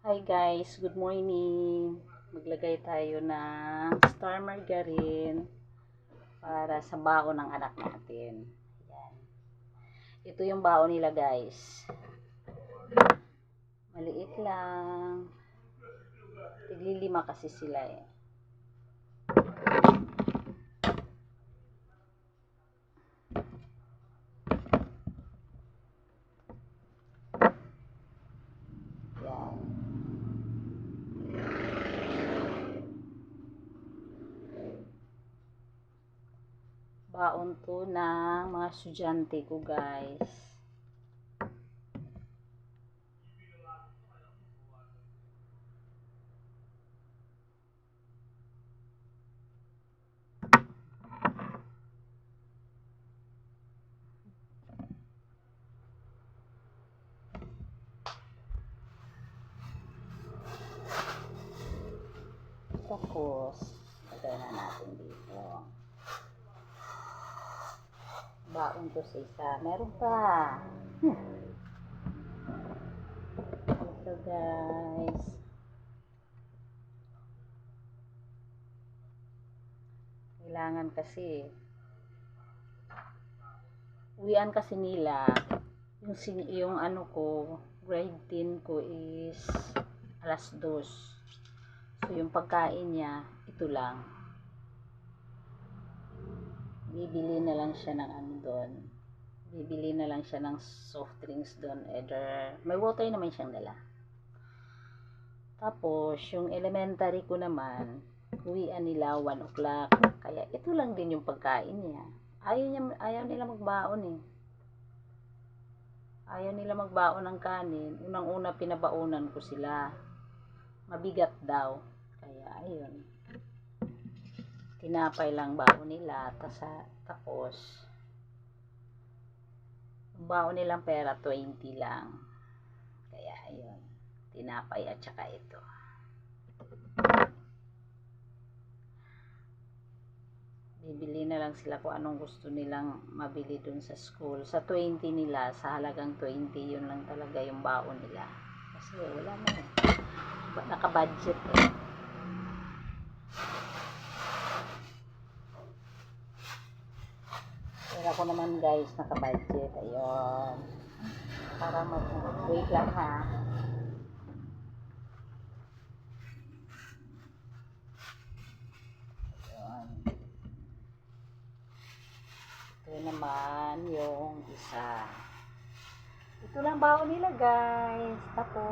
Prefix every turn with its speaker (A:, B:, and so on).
A: Hi guys, good morning. Maglagay tayo ng star margarine para sa baon ng anak natin. Yan. Ito yung baon nila guys. Maliit lang. Tiglilima kasi sila eh. Yan. Baon to ng mga estudyante ko guys. Tapos, lagay na natin dito. Baon to sa isa. Meron pa. Ito guys. Kailangan kasi uwian kasi nila yung ano ko, grade 10 ko is alas 2. So yung pagkain niya ito lang. Bibili na lang siya ng ano doon. Bibili na lang siya ng soft drinks doon. Either may water naman siyang dala. Tapos yung elementary ko naman, uwian nila 1 o'clock. Kaya ito lang din yung pagkain niya. Ayaw nila magbaon eh. Ayaw nila magbaon ng kanin. Unang-una pinabaonan ko sila. Mabigat daw. Kaya ayun. Tinapay lang baon nila. Tapos baon nilang pera 20 lang. Kaya ayun. Tinapay at saka ito. Bibili na lang sila kung anong gusto nilang mabili dun sa school. Sa 20 nila, sa halagang 20, yun lang talaga yung baon nila. Kasi wala na eh. Naka-budget eh. Pero ako naman guys, naka-budget. Ayun. Para wait lang ha. Ito naman yung isa. Ito lang baon nila guys. Tapos